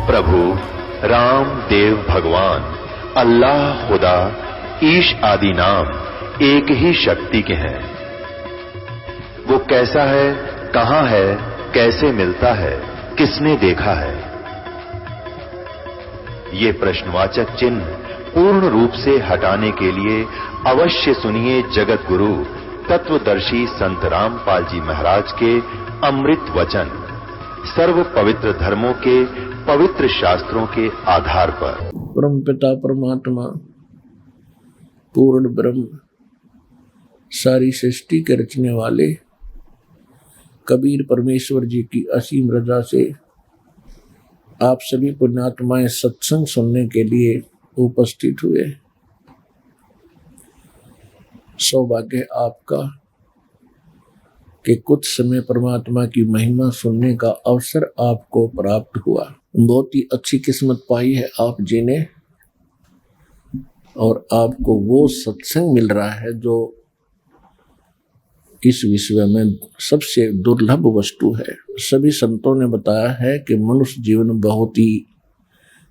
प्रभु राम देव भगवान अल्लाह खुदा ईश आदि नाम एक ही शक्ति के हैं। वो कैसा है, कहां है, कैसे मिलता है, किसने देखा है? ये प्रश्नवाचक चिन्ह पूर्ण रूप से हटाने के लिए अवश्य सुनिए जगत गुरु तत्वदर्शी संत रामपाल जी महाराज के अमृत वचन, सर्व पवित्र धर्मों के पवित्र शास्त्रों के आधार पर। परम पिता परमात्मा पूर्ण ब्रह्म सारी सृष्टि के रचने वाले कबीर परमेश्वर जी की असीम रजा से आप सभी पुण्यात्माएं सत्संग सुनने के लिए उपस्थित हुए। सौभाग्य आपका कि कुछ समय परमात्मा की महिमा सुनने का अवसर आपको प्राप्त हुआ। बहुत ही अच्छी किस्मत पाई है आप जी ने, और आपको वो सत्संग मिल रहा है जो इस विश्व में सबसे दुर्लभ वस्तु है। सभी संतों ने बताया है कि मनुष्य जीवन बहुत ही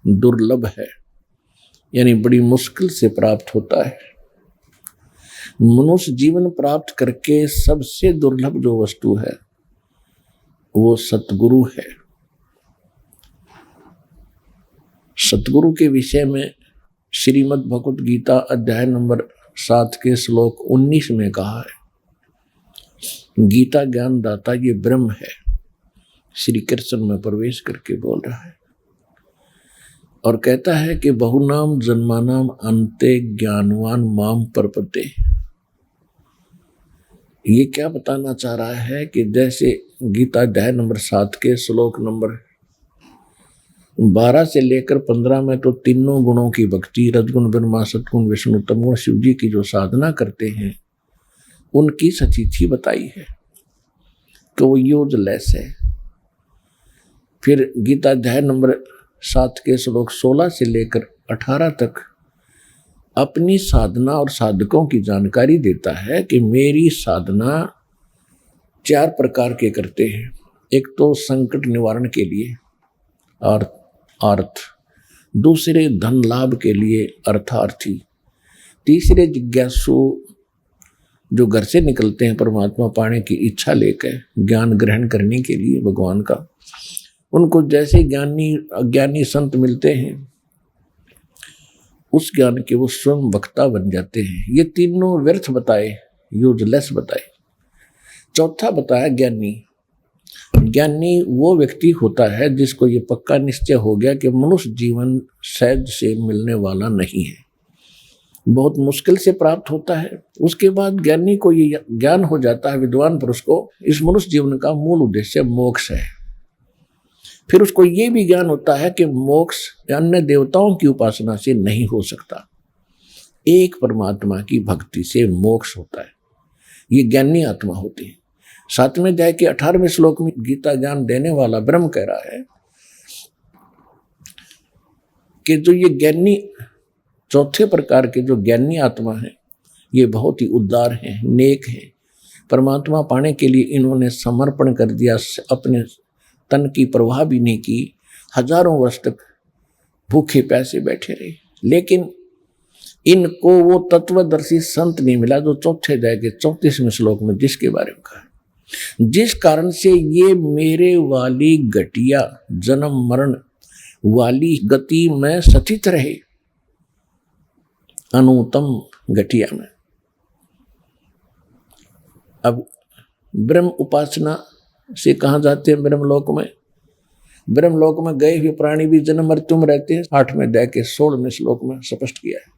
दुर्लभ है, यानी बड़ी मुश्किल से प्राप्त होता है। मनुष्य जीवन प्राप्त करके सबसे दुर्लभ जो वस्तु है वो सतगुरु है। सतगुरु के विषय में श्रीमद् भगवत गीता अध्याय नंबर 7 के श्लोक 19 में कहा है, गीता ज्ञान दाता ये ब्रह्म है। श्री कृष्ण में प्रवेश करके बोल रहा है और कहता है कि बहुनाम जन्मानाम अंते ज्ञानवान माम परपते। ये क्या बताना चाह रहा है कि जैसे गीता अध्याय नंबर 7 के श्लोक नंबर 12 से लेकर 15 में तो तीनों गुणों की भक्ति, रजगुण ब्रह्मा सतगुण विष्णु तमोगुण शिव जी की जो साधना करते हैं उनकी सचीथी बताई है तो वो यूजलेस है। फिर गीता अध्याय नंबर 7 के श्लोक 16 से लेकर 18 तक अपनी साधना और साधकों की जानकारी देता है कि मेरी साधना 4 प्रकार के करते हैं। एक तो संकट निवारण के लिए अर्थ, दूसरे धन लाभ के लिए अर्थार्थी, तीसरे जिज्ञासु जो घर से निकलते हैं परमात्मा पाने की इच्छा लेकर ज्ञान ग्रहण करने के लिए भगवान का, उनको जैसे अज्ञानी संत मिलते हैं उस ज्ञान के वो स्वयं वक्ता बन जाते हैं। ये तीनों व्यर्थ बताए, यूजलेस बताए। चौथा बताया ज्ञानी। ज्ञानी वो व्यक्ति होता है जिसको ये पक्का निश्चय हो गया कि मनुष्य जीवन सहज से मिलने वाला नहीं है, बहुत मुश्किल से प्राप्त होता है। उसके बाद ज्ञानी को ये ज्ञान हो जाता है, विद्वान पुरुष को, इस मनुष्य जीवन का मूल उद्देश्य मोक्ष है। फिर उसको ये भी ज्ञान होता है कि मोक्ष अन्य देवताओं की उपासना से नहीं हो सकता, एक परमात्मा की भक्ति से मोक्ष होता है। ये ज्ञानी आत्मा होती है। 7वें अध्याय के 18वें श्लोक में गीता ज्ञान देने वाला ब्रह्म कह रहा है कि जो ये ज्ञानी चौथे प्रकार के जो ज्ञानी आत्मा है ये बहुत ही उदार हैं, नेक हैं। परमात्मा पाने के लिए इन्होंने समर्पण कर दिया, अपने तन की परवाह भी नहीं की, हजारों वर्ष तक भूखे प्यासे बैठे रहे, लेकिन इनको वो तत्वदर्शी संत नहीं मिला जो चौथे अध्याय के 34वें श्लोक में जिसके बारे में कहा, जिस कारण से ये मेरे वाली घटिया जन्म मरण वाली गति में सचित रहे, अनुत्तम घटिया में। अब ब्रह्म उपासना से कहाँ जाते हैं? ब्रह्मलोक में। ब्रह्मलोक में गए हुए प्राणी भी जन्म मृत्यु में रहते हैं, 8वें अध्याय के 16वें श्लोक में स्पष्ट किया है।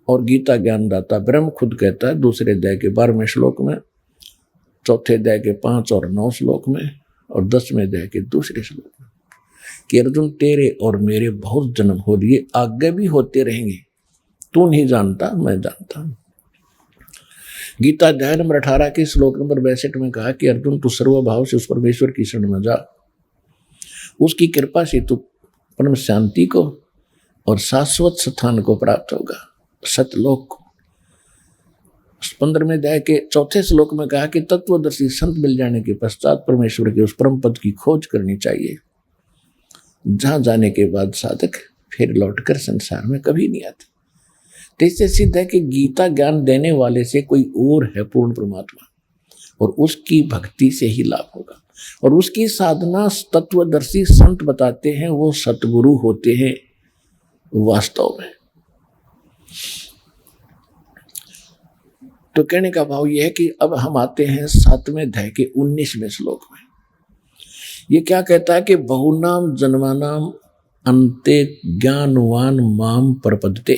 और गीता ज्ञानदाता ब्रह्म खुद कहता है दूसरे अध्याय के 12वें श्लोक में, चौथे अध्याय के 5 और 9 श्लोक में, और 10वें अध्याय के दूसरे श्लोक में कि अर्जुन तेरे और मेरे बहुत जन्म हो लिए, आगे भी होते रहेंगे, तू नहीं जानता मैं जानता हूं। गीता अध्याय नंबर 18 के श्लोक नंबर 62 में कहा कि अर्जुन तू सर्वभाव से उस परमेश्वर की शरण में जा, उसकी कृपा से तू परम शांति को और शाश्वत स्थान को प्राप्त होगा, सतलोक को। 15वें अध्याय के 4 श्लोक में कहा कि तत्वदर्शी संत मिल जाने के पश्चात परमेश्वर के उस परम पद की खोज करनी चाहिए। जहां जाने के बाद साधक फिर लौटकर संसार में कभी नहीं आते। तो इससे सिद्ध है कि गीता ज्ञान देने वाले से कोई और है पूर्ण परमात्मा, और उसकी भक्ति से ही लाभ होगा। और उसकी साधना तत्वदर्शी संत बताते हैं, वो सतगुरु होते हैं वास्तव में। तो कहने का भाव यह है कि अब हम आते हैं 7वें अध्याय के 19वें श्लोक में। ये क्या कहता है कि बहुनाम जन्मानाम अन्ते ज्ञानवान माम प्रपद्यते,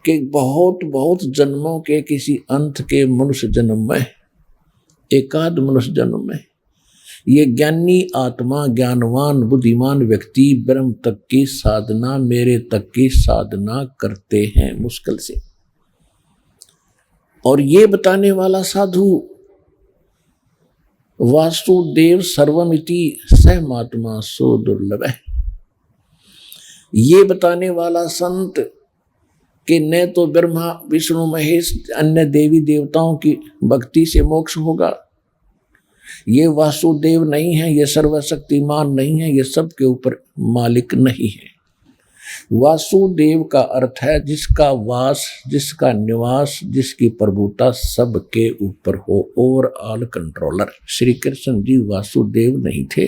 कि बहुत बहुत जन्मों के किसी अंत के मनुष्य जन्म में, एकाध मनुष्य जन्म में, ये ज्ञानी आत्मा, ज्ञानवान बुद्धिमान व्यक्ति ब्रह्म तक की साधना, मेरे तक की साधना करते हैं मुश्किल से। और ये बताने वाला साधु वासुदेव सर्वमिति सहमात्मा सो दुर्लभ है। ये बताने वाला संत कि न तो ब्रह्मा विष्णु महेश अन्य देवी देवताओं की भक्ति से मोक्ष होगा, ये वासुदेव नहीं है, ये सर्वशक्तिमान नहीं है, ये सब के ऊपर मालिक नहीं है। वासुदेव का अर्थ है जिसका वास, जिसका निवास, जिसकी प्रभुता सबके ऊपर हो, ओवरऑल कंट्रोलर। श्री कृष्ण जी वासुदेव नहीं थे,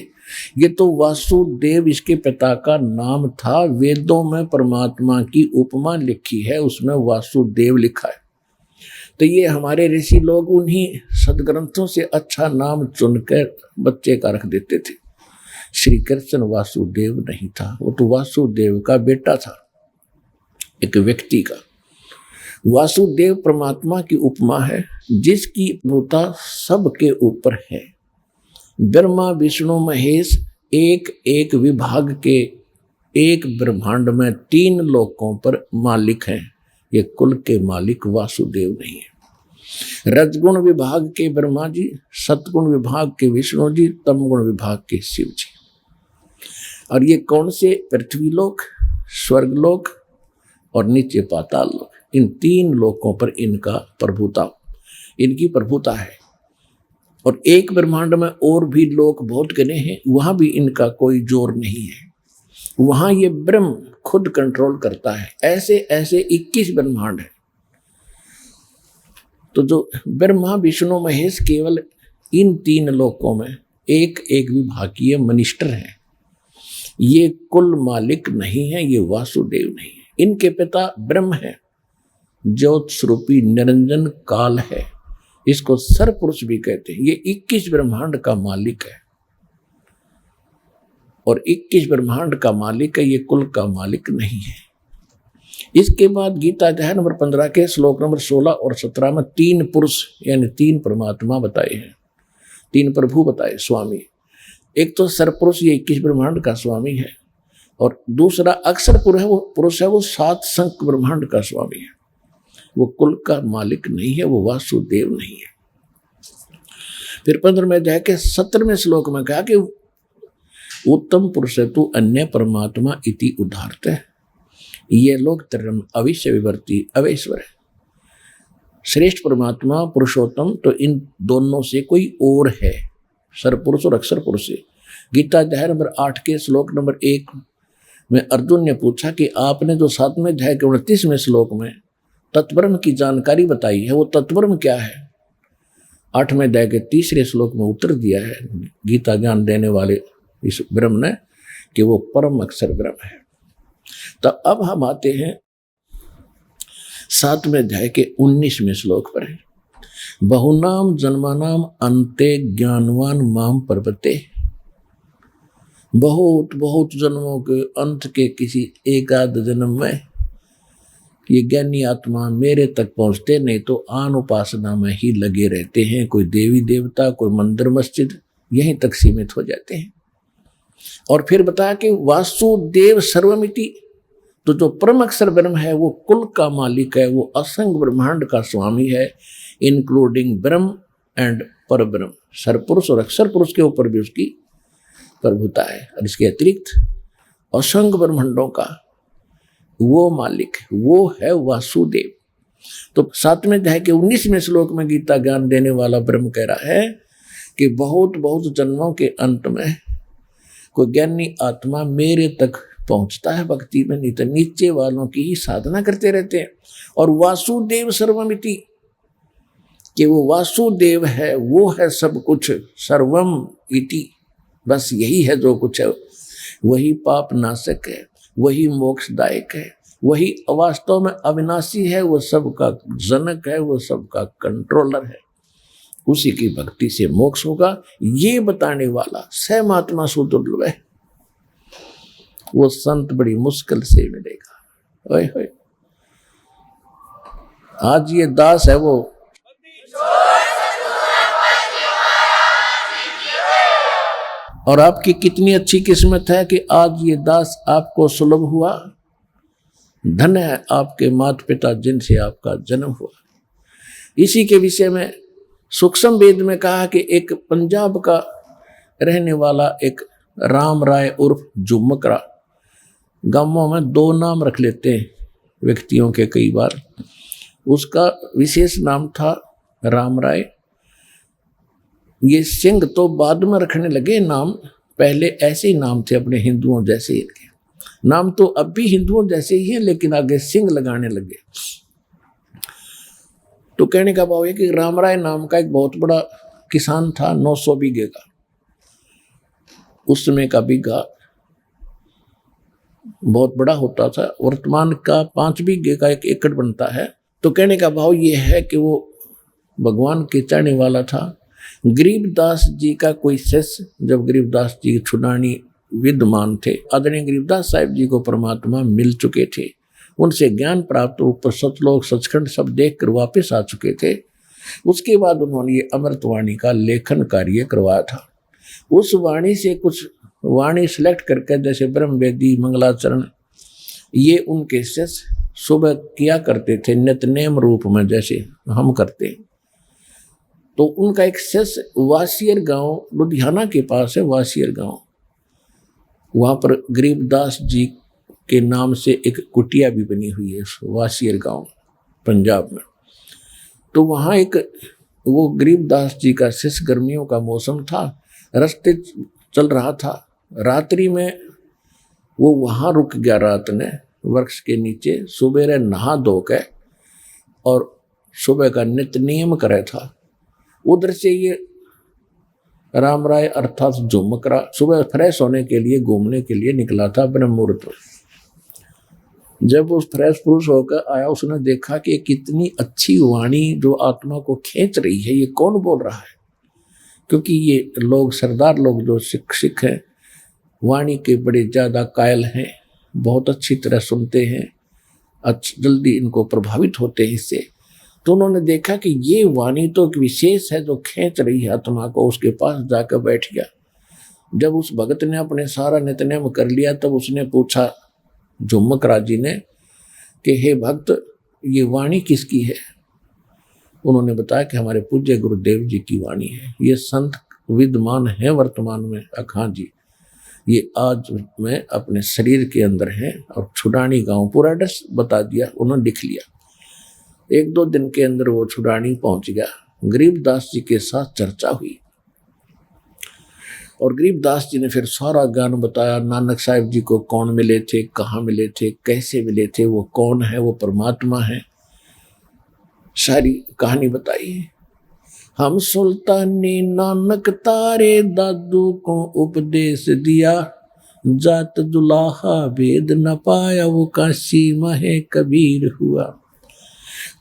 ये तो वासुदेव इसके पिता का नाम था। वेदों में परमात्मा की उपमा लिखी है, उसमें वासुदेव लिखा है। तो ये हमारे ऋषि लोग उन्हीं सदग्रंथों से अच्छा नाम चुनकर बच्चे का रख देते थे। श्री कृष्ण वासुदेव नहीं था, वो तो वासुदेव का बेटा था, एक व्यक्ति का। वासुदेव परमात्मा की उपमा है जिसकी प्रभुता सबके ऊपर है। ब्रह्मा विष्णु महेश एक एक विभाग के एक ब्रह्मांड में 3 लोकों पर मालिक हैं। ये कुल के मालिक वासुदेव नहीं है। रजगुण विभाग के ब्रह्मा जी, सतगुण विभाग के विष्णु जी, तमगुण विभाग के शिव जी। और ये कौन से? पृथ्वी लोक, स्वर्गलोक और नीचे पाताल लोक, इन 3 लोकों पर इनका प्रभुता, इनकी प्रभुता है। और एक ब्रह्मांड में और भी लोक बहुत गने हैं, वहां भी इनका कोई जोर नहीं है, वहां ये ब्रह्म खुद कंट्रोल करता है। ऐसे ऐसे 21 ब्रह्मांड है। तो जो ब्रह्मा विष्णु महेश केवल इन 3 लोकों में एक एक विभागीय मिनिस्टर हैं। ये कुल मालिक नहीं है, ये वासुदेव नहीं है। इनके पिता ब्रह्म है, ज्योत स्वरूपी निरंजन काल है, इसको सरपुरुष भी कहते हैं। ये 21 ब्रह्मांड का मालिक है और 21 ब्रह्मांड का मालिक है, ये कुल का मालिक नहीं है। इसके बाद गीता अध्याय नंबर 15 के श्लोक नंबर 16 और 17 में 3 पुरुष यानी 3 परमात्मा बताए हैं, 3 प्रभु बताए, स्वामी। एक तो सरपुरुष, ये 21 ब्रह्मांड का स्वामी है, और दूसरा अक्षर पुरुष है, वो 7 संख ब्रह्मांड का स्वामी है। वो कुल का मालिक नहीं है, वो वासुदेव नहीं है। फिर 15वें अध्याय के 17वें श्लोक में कहा कि उत्तम पुरुष तु अन्य परमात्मा इति उदाहरत है, ये लोग तरम अविश्य विवर्ती अवेश्वर है। श्रेष्ठ परमात्मा पुरुषोत्तम तो इन दोनों से कोई और है, सरपुरुष और अक्षर पुरुष से। गीता अध्याय नंबर 8 के श्लोक नंबर 1 में अर्जुन ने पूछा कि आपने जो 7वें अध्याय के 29वें श्लोक में तत्ब्रह्म की जानकारी बताई है, वो तत्ब्रह्म क्या है? 8वें अध्याय के 3रे श्लोक में उत्तर दिया है गीता ज्ञान देने वाले इस ब्रह्म ने कि वो परम अक्षर ब्रह्म है। तो अब हम आते हैं 7वें अध्याय के 19वें श्लोक पर। बहुनाम जन्मानाम अन्ते ज्ञानवान माम प्रपद्यते, बहुत बहुत जन्मों के अंत के किसी एकाध जन्म में ये ज्ञानी आत्मा मेरे तक पहुंचते, नहीं तो आन उपासना में ही लगे रहते हैं। कोई देवी देवता, कोई मंदिर मस्जिद, यहीं तक सीमित हो जाते हैं। और फिर बताया कि वासुदेव सर्वमिति, तो जो परम अक्षर ब्रह्म है वो कुल का मालिक है, वो असंख्य ब्रह्मांड का स्वामी है, इंक्लूडिंग ब्रह्म एंड पर ब्रह्म। सरपुरुष और अक्षर पुरुष के ऊपर भी उसकी प्रभुता है, और इसके अतिरिक्त असंख्य ब्रह्मांडों का वो मालिक, वो है वासुदेव। तो 7वें अध्याय के 19वें श्लोक में गीता ज्ञान देने वाला ब्रह्म कह रहा है कि बहुत बहुत जन्मों के अंत में कोई ज्ञानी आत्मा मेरे तक पहुंचता है भक्ति में, नहीं तो नीचे वालों की ही साधना करते रहते हैं। और वासुदेव सर्वमिति, कि वो वासुदेव है, वो है सब कुछ, सर्वम इति, बस यही है जो कुछ है। वही पाप नाशक है, वही मोक्षदायक है, वही वास्तव में अविनाशी है, वो सबका जनक है, वो सबका कंट्रोलर है। उसी की भक्ति से मोक्ष होगा, ये बताने वाला स महात्मा सुदुर्लभ है। वो संत बड़ी मुश्किल से मिलेगा। ओए होए, आज ये दास है वो, और आपकी कितनी अच्छी किस्मत है कि आज ये दास आपको सुलभ हुआ। धन्य है आपके माता पिता जिनसे आपका जन्म हुआ। इसी के विषय में सूक्ष्म वेद में कहा कि एक पंजाब का रहने वाला एक राम राय उर्फ झुमकरा, गांवों में दो नाम रख लेते हैं व्यक्तियों के कई बार, उसका विशेष नाम था राम राय। ये सिंह तो बाद में रखने लगे नाम, पहले ऐसे ही नाम थे अपने हिंदुओं जैसे ही। इनके नाम तो अब भी हिंदुओं जैसे ही हैं, लेकिन आगे सिंह लगाने लगे। तो कहने का भाव है कि राम राय नाम का एक बहुत बड़ा किसान था, 900 बीघे का। उस समय का बीघा बहुत बड़ा होता था, वर्तमान का 5 बीघे का 1 एकड़ बनता है। तो कहने का भाव ये है कि वो भगवान के चाहने वाला था। गरीबदास जी का कोई शिष्य, जब गरीबदास जी छुड़ानी विद्वान थे, आदरणीय गरीबदास साहिब जी को परमात्मा मिल चुके थे, उनसे ज्ञान प्राप्त, ऊपर सतलोक सचखंड सब देख कर वापिस आ चुके थे। उसके बाद उन्होंने ये अमृतवाणी का लेखन कार्य करवाया था। उस वाणी से कुछ वाणी सिलेक्ट करके, जैसे ब्रह्मवेदी, मंगलाचरण, ये उनके शिष्य सुबह किया करते थे नित्यनेम रूप में, जैसे हम करते। तो उनका एक शिष्य वासियर गांव, लुधियाना के पास है वासियर गांव, वहाँ पर गरीबदास जी के नाम से एक कुटिया भी बनी हुई है वासियर गांव पंजाब में। तो वहाँ एक वो गरीबदास जी का शिष्य, गर्मियों का मौसम था, रास्ते चल रहा था, रात्रि में वो वहाँ रुक गया रात ने वृक्ष के नीचे। सुबह नहा धो के और सुबह का नित्य नियम करे था। उधर से ये राम राय अर्थात झुमकरा सुबह फ्रेश होने के लिए, घूमने के लिए निकला था ब्रह्म मुहूर्त। जब उस फ्रेश पुरुष होकर आया, उसने देखा कि कितनी अच्छी वाणी जो आत्मा को खींच रही है, ये कौन बोल रहा है। क्योंकि ये लोग, सरदार लोग जो सिख हैं, वाणी के बड़े ज़्यादा कायल हैं, बहुत अच्छी तरह सुनते हैं, जल्दी इनको प्रभावित होते हैं इससे। तो उन्होंने देखा कि ये वाणी तो एक विशेष है जो खींच रही है आत्मा को। उसके पास जाकर बैठ गया। जब उस भगत ने अपने सारा नित्यनेम कर लिया, तब उसने पूछा झुमकरा जी ने कि हे भक्त, ये वाणी किसकी है। उन्होंने बताया कि हमारे पूज्य गुरुदेव जी की वाणी है। ये संत विद्यमान है वर्तमान में। हाँ जी, ये आज मैं अपने शरीर के अंदर है। और छुड़ानी गांव पूरा एड्रेस बता दिया, उन्होंने लिख लिया। 1-2 दिन के अंदर वो छुड़ानी पहुंच गया। गरीबदास जी के साथ चर्चा हुई और गरीबदास जी ने फिर सारा ज्ञान बताया। नानक साहिब जी को कौन मिले थे, कहाँ मिले थे, कैसे मिले थे, वो कौन है, वो परमात्मा है, सारी कहानी बताई। हम सुल्तानी नानक तारे दादू को उपदेश दिया, जात जुलाहा भेद न पाया, वो काशी महे कबीर हुआ।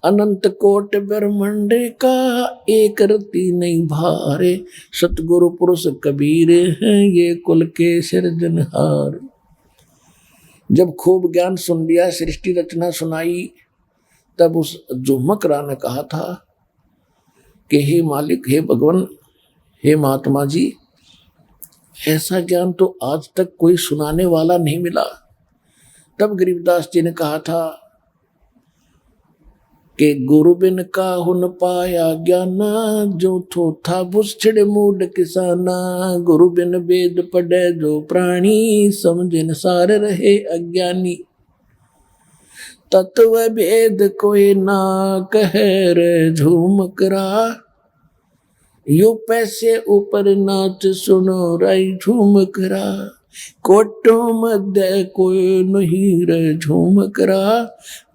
अनंत कोट ब्रह्मांड का एक रति नहीं भारे, सतगुरु पुरुष कबीर हैं ये कुल के सिरजनहार। जब खूब ज्ञान सुन लिया, सृष्टि रचना सुनाई, तब उस झुमकरा ने कहा था कि हे मालिक, हे भगवान, हे महात्मा जी, ऐसा ज्ञान तो आज तक कोई सुनाने वाला नहीं मिला। तब गरीबदास जी ने कहा था कि गुरु बिन काहू न पाया ज्ञाना, जो थो था बुझ मूड किसाना। गुरु बिन वेद पढ़े जो प्राणी, समझन सार रहे अज्ञानी। तत्व भेद कोई ना कहे रे झुमकरा, यो पैसे ऊपर नाच सुनो राई झुमकरा। कोटों मध्य कोई नहीं रे झूमक रहा,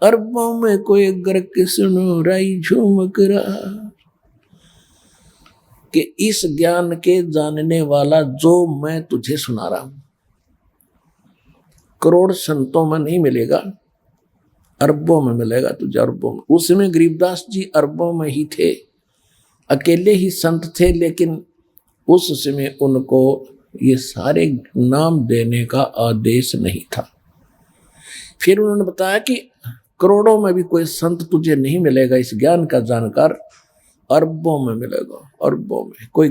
अरबों में कोई गर्क सुनो राई झूमक रहा। कि इस ज्ञान के जानने वाला जो मैं तुझे सुना रहा हूं, करोड़ संतों में नहीं मिलेगा, अरबों में मिलेगा तुझे, अरबों में। उसमें गरीबदास जी अरबों में ही थे, अकेले ही संत थे, लेकिन उस समय उनको ये सारे नाम देने का आदेश नहीं था। फिर उन्होंने बताया कि करोड़ों में भी कोई संत तुझे नहीं मिलेगा इस ज्ञान का जानकार, अरबों में मिलेगा, अरबों में। कोई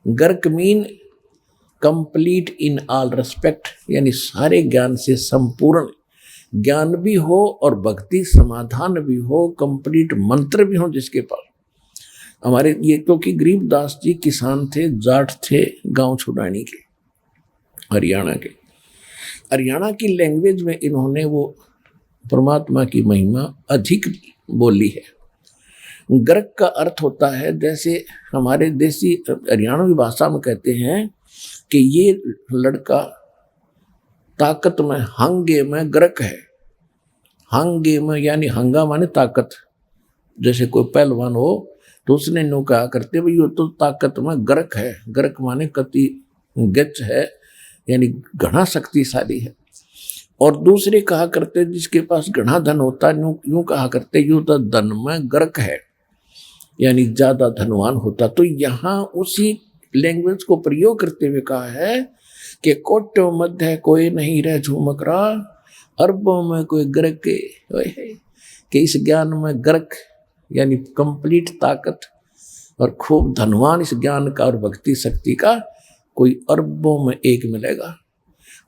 गर्क mean complete in all respect, यानी सारे ज्ञान से संपूर्ण ज्ञान भी हो और भक्ति समाधान भी हो, कंप्लीट मंत्र भी हो जिसके पास। हमारे ये क्योंकि गरीबदास जी किसान थे, जाट थे, गांव छुड़ानी के, हरियाणा के। हरियाणा की लैंग्वेज में इन्होंने वो परमात्मा की महिमा अधिक बोली है। गर्क का अर्थ होता है, जैसे हमारे देसी हरियाणवी भाषा में कहते हैं कि ये लड़का ताकत में, हंगे में गर्क है। हंगे में यानी हंगा माने ताकत, जैसे कोई पहलवान हो तो उसने नो कहा करते भाई ये तो ताकत में गर्क है। गर्क माने कति गच है, यानी घना शक्तिशाली है। और दूसरे कहा करते जिसके पास घना धन होता, यूं कहा करते यूं तो धन में गर्क है, यानी ज्यादा धनवान होता। तो यहाँ उसी लैंग्वेज को प्रयोग करते हुए कहा है कि कोटों मध्य कोई नहीं रह झूमक रहा, अरबों में कोई गर्क के इस ज्ञान में गर्क यानी कंप्लीट ताकत और खूब धनवान इस ज्ञान का और भक्ति शक्ति का कोई अरबों में एक मिलेगा।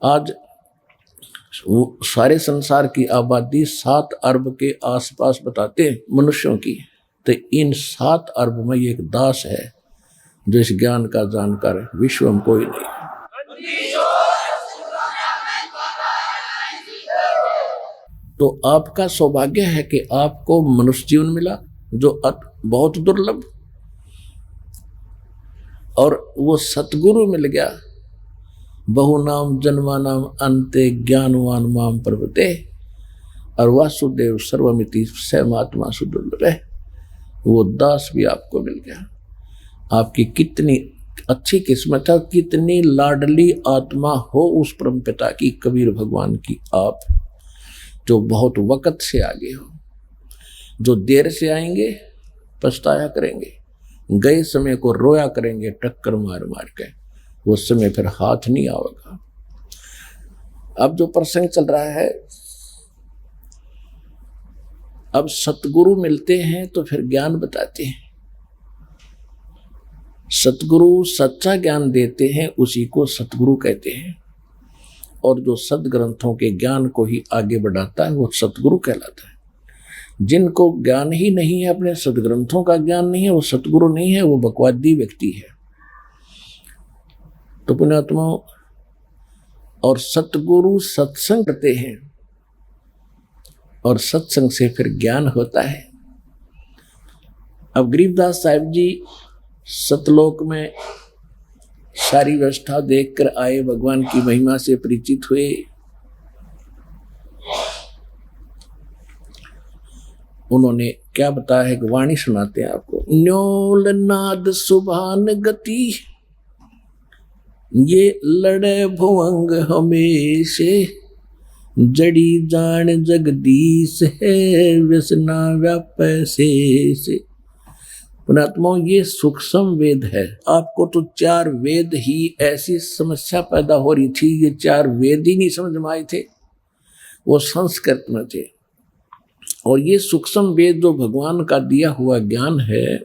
आज सारे संसार की आबादी 7 अरब के आसपास बताते हैं मनुष्यों की, तो इन 7 अरब में एक दास है जो इस ज्ञान का जानकार विश्व में कोई नहीं। तो आपका सौभाग्य है कि आपको मनुष्य जीवन मिला जो बहुत दुर्लभ, और वो सतगुरु मिल गया। बहु नाम जन्मा नाम अंते ज्ञानवान माम प्रभुते, और वासुदेव सर्वमिति सहमात्मा सुदुर्लभ है। वो दास भी आपको मिल गया। आपकी कितनी अच्छी किस्मत है, कितनी लाडली आत्मा हो उस परम पिता की, कबीर भगवान की, आप जो बहुत वक्त से आगे हो। जो देर से आएंगे पछताया करेंगे, गए समय को रोया करेंगे टक्कर मार मार के, वो समय फिर हाथ नहीं आएगा। अब जो प्रसंग चल रहा है, अब सतगुरु मिलते हैं तो फिर ज्ञान बताते हैं। सतगुरु सच्चा ज्ञान देते हैं, उसी को सतगुरु कहते हैं। और जो सदग्रंथों के ज्ञान को ही आगे बढ़ाता है वो सतगुरु कहलाता है। जिनको ज्ञान ही नहीं है, अपने सदग्रंथों का ज्ञान नहीं है, वो सतगुरु नहीं है, वो बकवादी व्यक्ति है। तो पुण्यात्माओं, और सतगुरु सत्संग करते हैं और सत्संग से फिर ज्ञान होता है। अब गरीबदास साहिब जी सतलोक में सारी व्यवस्था देखकर आए, भगवान की महिमा से परिचित हुए। उन्होंने क्या बताया है कि वाणी सुनाते हैं आपको। न्योल नाद सुभान गति, ये लड़े भुवंग हमेशे, जड़ी जान जगदीश है, व्यसना व्यापै से। पुणात्माओं, ये सूक्ष्म वेद है। आपको तो 4 वेद ही ऐसी समस्या पैदा हो रही थी, ये 4 वेद ही नहीं समझ में आए थे, वो संस्कृत में थे। और ये सूक्ष्म वेद जो भगवान का दिया हुआ ज्ञान है,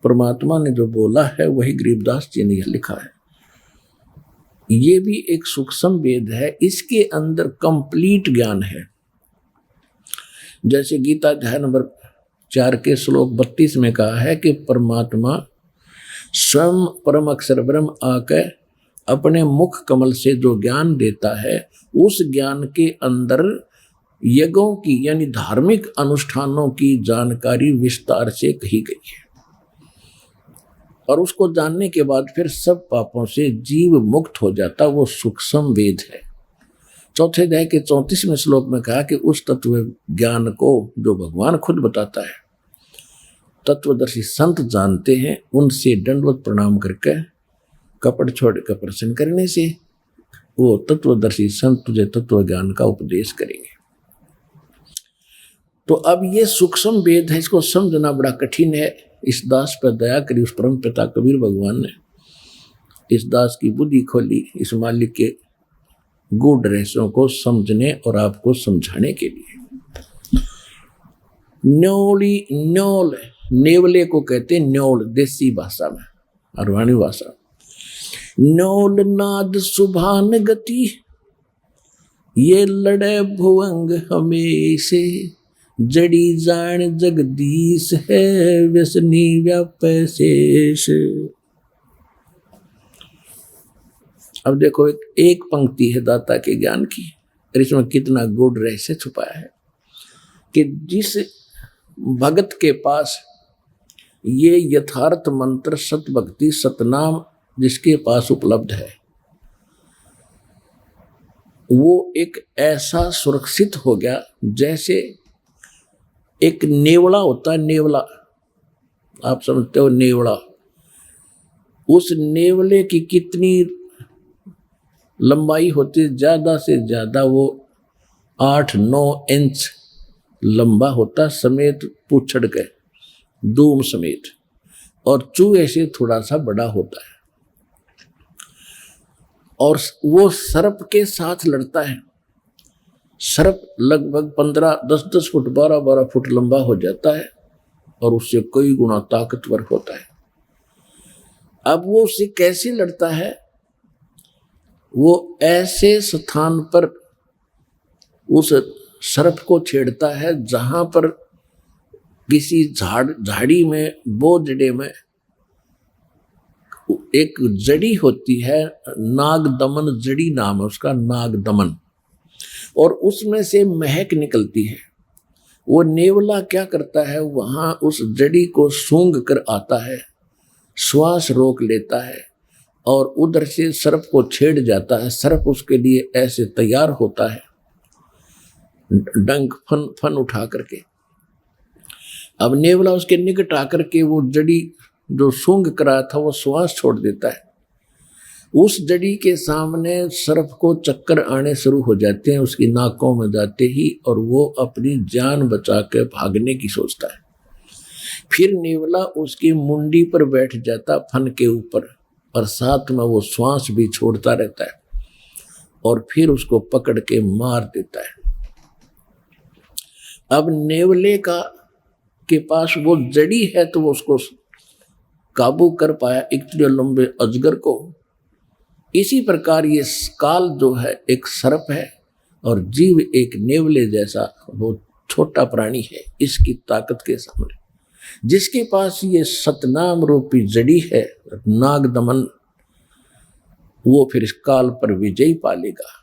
परमात्मा ने जो बोला है वही गरीबदास जी ने लिखा है। ये भी एक सूक्ष्म वेद है, इसके अंदर कंप्लीट ज्ञान है। जैसे गीता अध्याय नंबर 4 के श्लोक 32 में कहा है कि परमात्मा स्वयं परम अक्षर ब्रह्म आके अपने मुख कमल से जो ज्ञान देता है, उस ज्ञान के अंदर यज्ञों की यानी धार्मिक अनुष्ठानों की जानकारी विस्तार से कही गई है। और उसको जानने के बाद फिर सब पापों से जीव मुक्त हो जाता, वो सूक्ष्म वेद है। चौथे अध्याय के 34वें श्लोक में कहा कि उस तत्व ज्ञान को जो भगवान खुद बताता है, तत्वदर्शी संत जानते हैं, उनसे दंडवत प्रणाम करके कपट छोड़ कर प्रसन्न करने से वो तत्वदर्शी संत तुझे तत्व ज्ञान का उपदेश करेंगे। तो अब ये सूक्ष्म वेद है, इसको समझना बड़ा कठिन है। इस दास पर दया करी उस परम पिता कबीर भगवान ने, इस दास की बुद्धि खोली इस मालिक के गूढ़ रहस्यों को समझने और आपको समझाने के लिए। न्योली न्योल, नेवले को कहते हैं न्योल देसी भाषा में, अरवाणी भाषा। न्योल नाद सुभान गति, ये लड़े भुवंग हमेशे, जड़ी जान जगदीश है, व्यसनी व्यापै शेष। अब देखो एक पंक्ति है दाता के ज्ञान की, और इसमें कितना गूढ़ रहस्य छुपाया है कि जिस भगत के पास ये यथार्थ मंत्र सत भक्ति सतनाम जिसके पास उपलब्ध है, वो एक ऐसा सुरक्षित हो गया जैसे एक नेवला होता है। नेवला आप समझते हो, नेवला, उस नेवले की कितनी लंबाई होती है, ज्यादा से ज्यादा वो 8-9 इंच लंबा होता, समेत पूछड़ के दूम समेत, और चूहे से थोड़ा सा बड़ा होता है। और वो सर्प के साथ लड़ता है। सर्प लगभग 10-10 फुट 12-12 फुट लंबा हो जाता है और उससे कई गुना ताकतवर होता है। अब वो उससे कैसे लड़ता है? वो ऐसे स्थान पर उस सर्प को छेड़ता है जहां पर किसी झाड़ी में, बोझड़े में एक जड़ी होती है, नागदमन जड़ी नाम है उसका, नागदमन, और उसमें से महक निकलती है। वो नेवला क्या करता है, वहां उस जड़ी को सूंघ कर आता है, श्वास रोक लेता है और उधर से सर्प को छेड़ जाता है। सर्प उसके लिए ऐसे तैयार होता है, डंक फन उठा करके। अब नेवला उसके निकट आकर के वो जड़ी जो सूंघ करा था वो श्वास छोड़ देता है। उस जड़ी के सामने सर्प को चक्कर आने शुरू हो जाते हैं उसकी नाकों में जाते ही, और वो अपनी जान बचा के भागने की सोचता है। फिर नेवला उसकी मुंडी पर बैठ जाता फन के ऊपर, और साथ में वो श्वास भी छोड़ता रहता है और फिर उसको पकड़ के मार देता है। अब नेवले के पास वो जड़ी है तो वो उसको काबू कर पाया, इतने लंबे अजगर को। इसी प्रकार ये काल जो है एक सर्प है और जीव एक नेवले जैसा वो छोटा प्राणी है। इसकी ताकत के सामने जिसके पास ये सतनाम रूपी जड़ी है नागदमन, वो फिर इस काल पर विजय पालेगा।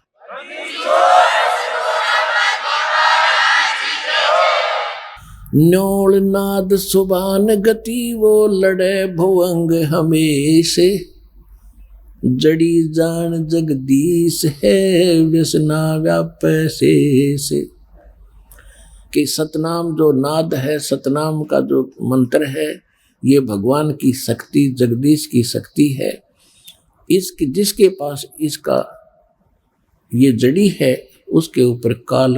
न्योल नाद सुबान गति, वो लड़े भुवंग हमेशे, जड़ी जान जगदीश है, व्यसना व्यापै शेष। कि सतनाम जो नाद है, सतनाम का जो मंत्र है, ये भगवान की शक्ति, जगदीश की शक्ति है। इसके जिसके पास इसका ये जड़ी है उसके ऊपर काल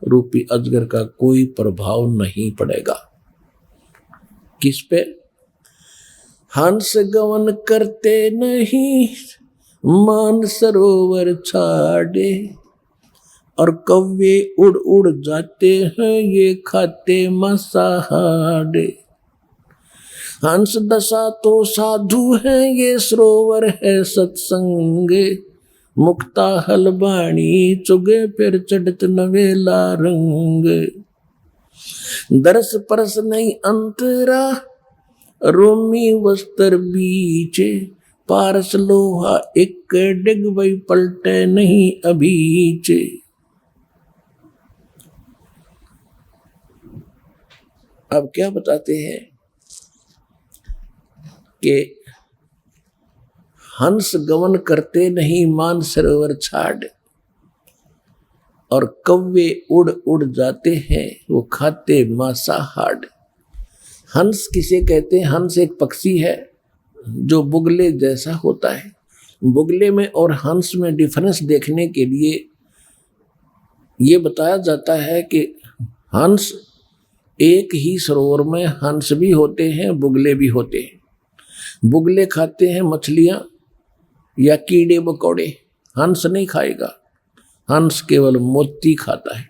रूपी अजगर का कोई प्रभाव नहीं पड़ेगा। किस पे? हंस गवन करते नहीं, मान सरोवर छाड़े, और कौवे उड़ उड़ जाते हैं, ये खाते मसाहाड़े। हंस दशा तो साधु है, ये सरोवर है सत्संग, मुक्ता हलबाणी चुगे फिर चढ़त नवेला रंग। दरस परस नहीं अंतरा, रोमी वस्त्र बीचे, पारस लोहा एक डिग वही पलटे नहीं अभीचे। अब क्या बताते हैं कि हंस गवन करते नहीं मान सरोवर छाड़, और कौवे उड़ उड़ जाते हैं वो खाते मांसाहार। हंस किसे कहते हैं? हंस एक पक्षी है जो बुगले जैसा होता है। बुगले में और हंस में डिफरेंस देखने के लिए ये बताया जाता है कि हंस, एक ही सरोवर में हंस भी होते हैं, बुगले भी होते हैं। बुगले खाते हैं मछलियां या कीड़े मकोड़े, हंस नहीं खाएगा, हंस केवल मोती खाता है।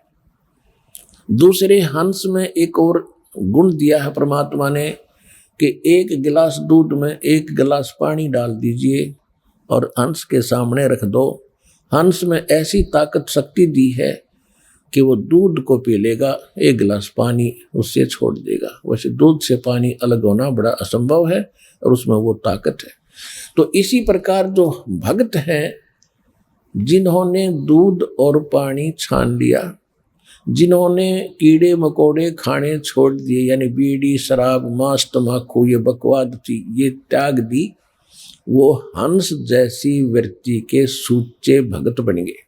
दूसरे हंस में एक और गुण दिया है परमात्मा ने कि एक गिलास दूध में एक गिलास पानी डाल दीजिए और हंस के सामने रख दो। हंस में ऐसी ताकत शक्ति दी है कि वो दूध को पी लेगा, एक गिलास पानी उससे छोड़ देगा। वैसे दूध से पानी अलग होना बड़ा असंभव है और उसमें वो ताकत है। तो इसी प्रकार जो भक्त हैं, जिन्होंने दूध और पानी छान लिया, जिन्होंने कीड़े मकोड़े खाने छोड़ दिए, यानी बीड़ी शराब मांस तम्बाकू ये बकवाद थी ये त्याग दी, वो हंस जैसी वृत्ति के सूचे भगत बन गए।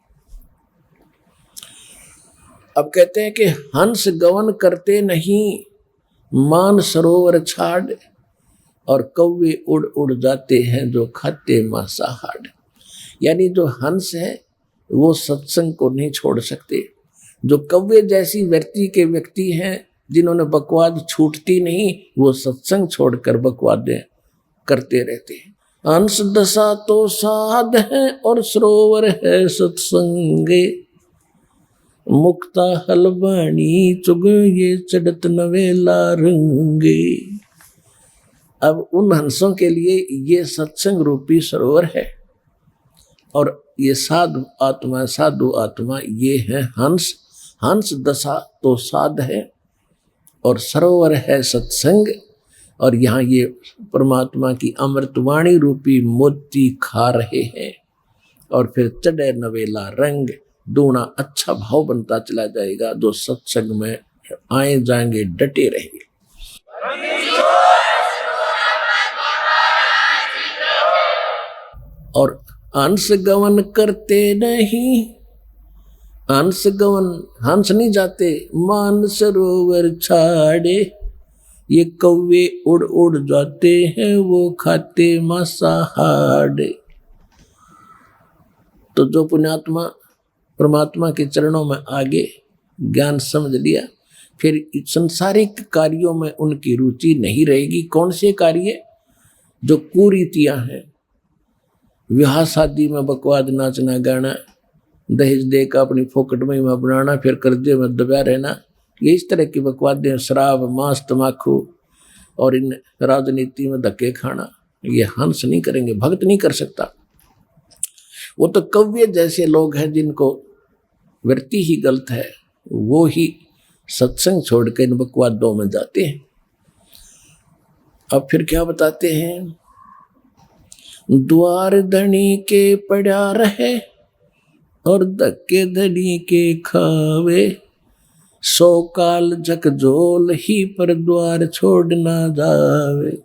अब कहते हैं कि हंस गवन करते नहीं मान सरोवर छाड़, और कौवे उड़ उड़ जाते हैं जो खाते मांसाहार। यानी जो हंस है वो सत्संग को नहीं छोड़ सकते। जो कौवे जैसी वृत्ति के व्यक्ति हैं, जिन्होंने बकवाद छूटती नहीं, वो सत्संग छोड़कर बकवादें करते रहते हैं। हंस दशा तो साध है और सरोवर है सत्संगे, मुक्ता हलवाणी चुग ये चढ़त नवेला रंगे। अब उन हंसों के लिए ये सत्संग रूपी सरोवर है, और ये साधु आत्मा ये है हंस। हंस दशा तो साध है और सरोवर है सत्संग, और यहाँ ये परमात्मा की अमृतवाणी रूपी मोती खा रहे हैं। और फिर चढ़े नवेला रंग, दूना अच्छा भाव बनता चला जाएगा। जो सत्संग में आए जाएंगे डटे रहेंगे। और हंस गवन करते नहीं, हंस गवन हंस नहीं जाते मान सरोवर छाड़े, ये कौवे उड़ उड़ जाते हैं वो खाते मांसाहार। तो जो पुण्यात्मा परमात्मा के चरणों में आगे ज्ञान समझ लिया, फिर संसारिक कार्यों में उनकी रुचि नहीं रहेगी। कौन से कार्य? जो कुरीतियां हैं, विवाह शादी में बकवाद नाचना गाना, दहेज देकर अपनी फोकट में बनाना, फिर कर्जे में दबा रहना, ये इस तरह की बकवादें, शराब मांस तम्बाकू और इन राजनीति में धक्के खाना, ये हंस नहीं करेंगे, भक्त नहीं कर सकता। वो तो कव्य जैसे लोग हैं जिनको वृत्ति ही गलत है, वो ही सत्संग छोड़ के इन बकवादों में जाते हैं। अब फिर क्या बताते हैं? द्वार धनी के पड़ा रहे और धक्के धनी के खावे, 100 काल झकझोल ही पर द्वार छोड़ ना जावे।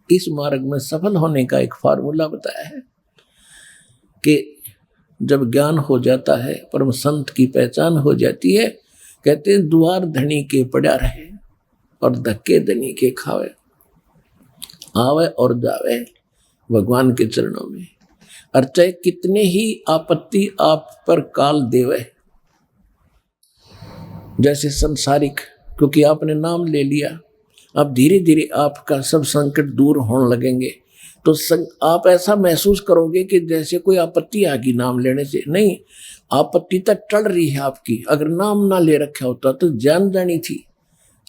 इस मार्ग में सफल होने का एक फार्मूला बताया है कि जब ज्ञान हो जाता है, परम संत की पहचान हो जाती है, कहते हैं द्वार धनी के पड़ा रहे और धक्के धनी के खावे, आवे और जावे भगवान के चरणों में। और चाहे कितने ही आपत्ति आप पर काल देवे, जैसे संसारिक, क्योंकि आपने नाम ले लिया, अब धीरे धीरे आपका सब संकट दूर होने लगेंगे। तो आप ऐसा महसूस करोगे कि जैसे कोई आपत्ति आ गई नाम लेने से। नहीं, आपत्ति तक टल रही है आपकी। अगर नाम ना ले रखा होता तो जान जानी थी।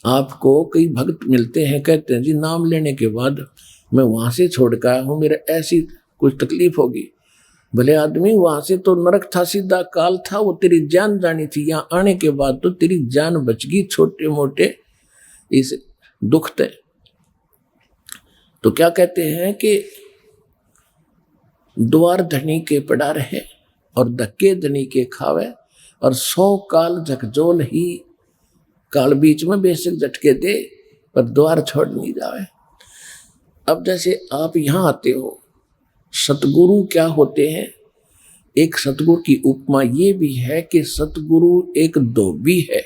आपको कई भक्त मिलते हैं, कहते हैं जी नाम लेने के बाद मैं वहां से छोड़ के आया हूँ, मेरे ऐसी कुछ तकलीफ होगी। भले आदमी, वहां से तो नरक था, सीधा काल था, वो तेरी जान जानी थी। यहाँ आने के बाद तो तेरी जान बच गई छोटे मोटे इस दुख थे। तो क्या कहते हैं कि द्वार धनी के पड़ा रहे और धक्के धनी के खावे, और 100 काल झकझोल ही, काल बीच में बेशक झटके दे पर द्वार छोड़ नहीं जावे। अब जैसे आप यहाँ आते हो सतगुरु क्या होते हैं? एक सतगुरु की उपमा ये भी है कि सतगुरु एक धोबी है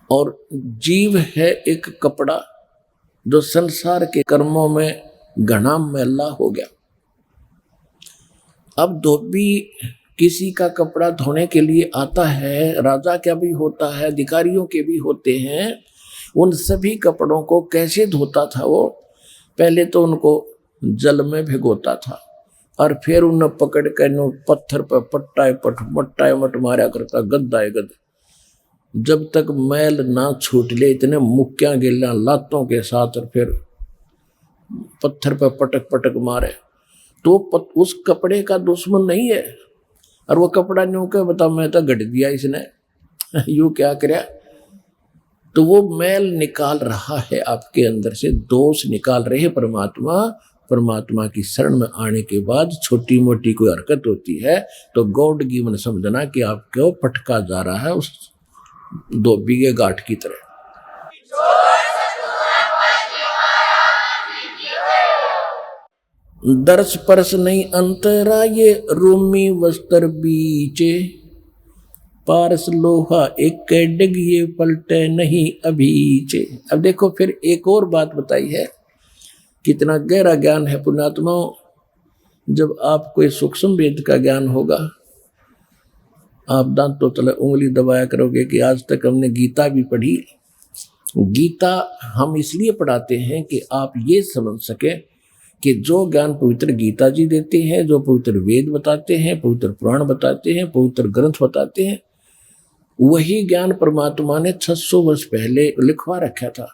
और जीव है एक कपड़ा जो संसार के कर्मों में घना मैला हो गया। अब धोबी किसी का कपड़ा धोने के लिए आता है, राजा का भी होता है, अधिकारियों के भी होते हैं। उन सभी कपड़ों को कैसे धोता था वो? पहले तो उनको जल में भिगोता था और फिर उन्हें पकड़ कर पत्थर पर पट्टाए मट मारा करता, गद्दाए गद, जब तक मैल ना छूट ले, इतने मुक्कियां गिल्ला लातों के साथ, और फिर पत्थर पर पटक पटक मारे। तो उस कपड़े का दुश्मन नहीं है। और वो कपड़ा न्यू के बता, मैं तो गढ़ दिया इसने, यू क्या कराया? तो वो मैल निकाल रहा है आपके अंदर से, दोष निकाल रहे परमात्मा। परमात्मा की शरण में आने के बाद छोटी मोटी कोई हरकत होती है तो गॉड गिवन समझना कि आपको पटका जा रहा है उस धोबी के गांठ की तरह। दर्श परस नहीं अंतरा, ये रूमी वस्त्र बीचे, पारस लोहा एक डिग, ये पलटे नहीं अभीचे। अब देखो फिर एक और बात बताई है, कितना गहरा ज्ञान है पुण्यात्माओं। जब आप कोई सूक्ष्म वेद का ज्ञान होगा, आप दांतों तले उंगली दबाया करोगे कि आज तक हमने गीता भी पढ़ी। गीता हम इसलिए पढ़ाते हैं कि आप ये समझ सके कि जो ज्ञान पवित्र गीता जी देते हैं, जो पवित्र वेद बताते हैं, पवित्र पुराण बताते हैं, पवित्र ग्रंथ बताते हैं, वही ज्ञान परमात्मा ने 600 वर्ष पहले लिखवा रखा था।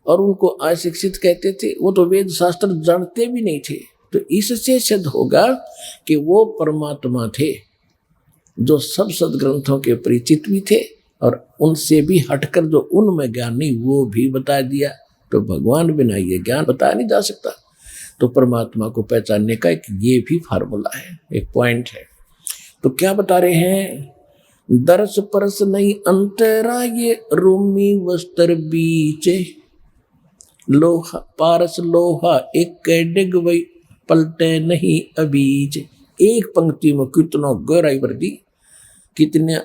और उनको अशिक्षित कहते थे, वो तो वेद शास्त्र जानते भी नहीं थे। तो इससे सिद्ध होगा कि वो परमात्मा थे जो सब सदग्रंथों के परिचित भी थे, और उनसे भी हटकर जो उनमें ज्ञान नहीं वो भी बता दिया। तो भगवान बिना ये ज्ञान बताया नहीं जा सकता। तो परमात्मा को पहचानने का एक ये भी फार्मूला है, एक पॉइंट है। तो क्या बता रहे हैं? दर्श परस नहीं अंतरा, ये रूमी वस्त्र बीचे, लोहा पारस लोहा एक डिग, वही पलटे नहीं अबीज। एक पंक्ति में कितना गहराई भर दी, कितने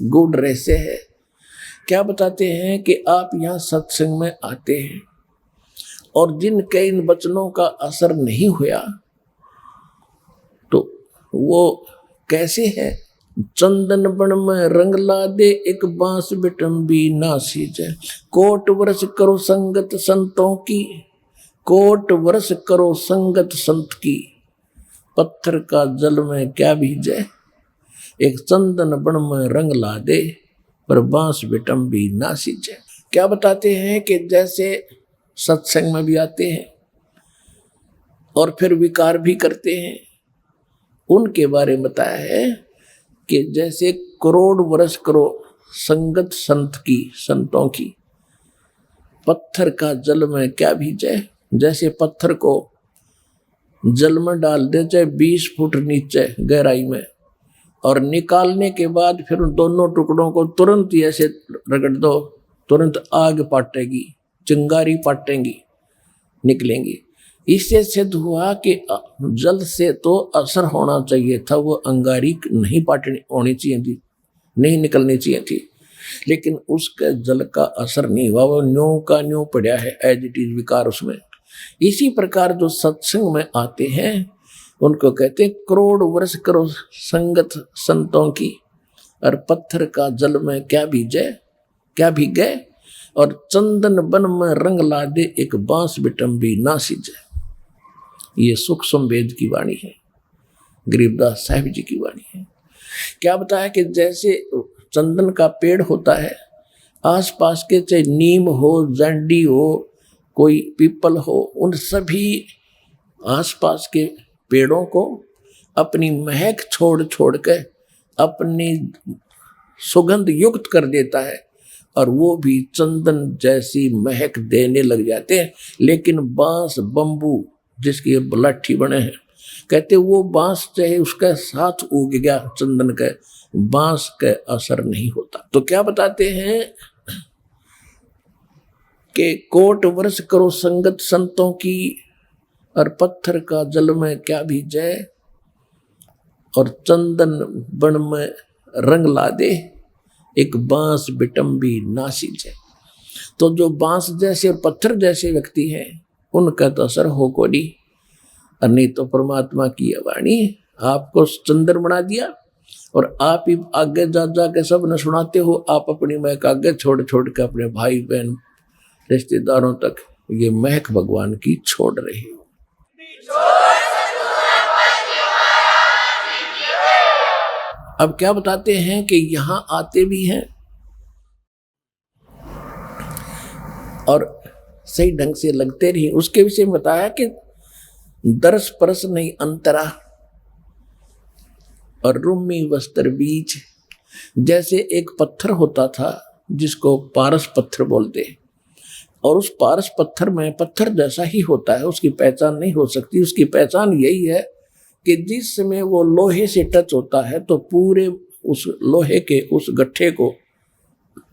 गूढ़ रहस्य है। क्या बताते हैं कि आप यहाँ सत्संग में आते हैं और जिनके इन वचनों का असर नहीं हुआ तो वो कैसे है? चंदन बन में रंग ला दे, एक बांस बिटम्बी नासी जय, कोट वर्ष करो संगत संतों की, कोट वर्ष करो संगत संत की, पत्थर का जल में क्या भीजे, एक चंदन बन में रंग ला दे, पर बांस बिटम्बी नासी जय। क्या बताते हैं कि जैसे सत्संग में भी आते हैं और फिर विकार भी करते हैं, उनके बारे में बताया है कि जैसे करोड़ वर्ष करो संगत संत की, संतों की, पत्थर का जल में क्या भीजे। जैसे पत्थर को जल में डाल दे चाहे 20 फुट नीचे गहराई में, और निकालने के बाद फिर उन दोनों टुकड़ों को तुरंत ऐसे रगड़ दो, तुरंत आग पाटेगी, चिंगारी पाटेंगी, निकलेंगी। इससे सिद्ध हुआ कि जल से तो असर होना चाहिए था, वो अंगारी नहीं पाटनी होनी चाहिए थी, नहीं निकलनी चाहिए थी, लेकिन उसके जल का असर नहीं हुआ, वो न्यू का न्यू पड़ा है, एज इट इज विकार उसमें। इसी प्रकार जो सत्संग में आते हैं उनको कहते हैं करोड़ वर्ष करो संगत संतों की, और पत्थर का जल में क्या भीजे, क्या भीगे, और चंदन बन में रंग ला दे, एक बांस बिटम्बी ना सिजे। ये सूक्ष्म वेद की वाणी है, गरीबदास साहिब जी की वाणी है। क्या बताया कि जैसे चंदन का पेड़ होता है, आसपास के चाहे नीम हो, जंडी हो, कोई पीपल हो, उन सभी आसपास के पेड़ों को अपनी महक छोड़ छोड़ के अपनी सुगंध युक्त कर देता है, और वो भी चंदन जैसी महक देने लग जाते हैं। लेकिन बांस बंबू जिसकी लाठी बने हैं, कहते वो बांस चाहे उसके साथ उग गया चंदन के, बांस का असर नहीं होता। तो क्या बताते हैं कि कोट वर्ष करो संगत संतों की, और पत्थर का जल में क्या भीजे, और चंदन बन में रंग ला दे, एक बांस बिटम्बी ना सींचे। तो जो बांस जैसे और पत्थर जैसे व्यक्ति हैं उनका तो असर हो को नहीं, और नहीं तो परमात्मा की वाणी आपको चंदन बना दिया और आप ही आगे जा के सब न सुनाते हो। आप अपनी महक आगे छोड़ छोड़ के अपने भाई बहन रिश्तेदारों तक ये महक भगवान की छोड़ रहे हो। अब क्या बताते हैं कि यहां आते भी हैं और सही ढंग से लगते नहीं। उसके विषय में बताया कि दर्श परस नहीं अंतरा और रूमी वस्त्र बीच। जैसे एक पत्थर होता था जिसको पारस पत्थर बोलते हैं, और उस पारस पत्थर में पत्थर जैसा ही होता है, उसकी पहचान नहीं हो सकती। उसकी पहचान यही है कि जिस समय वो लोहे से टच होता है तो पूरे उस लोहे के उस गट्ठे को,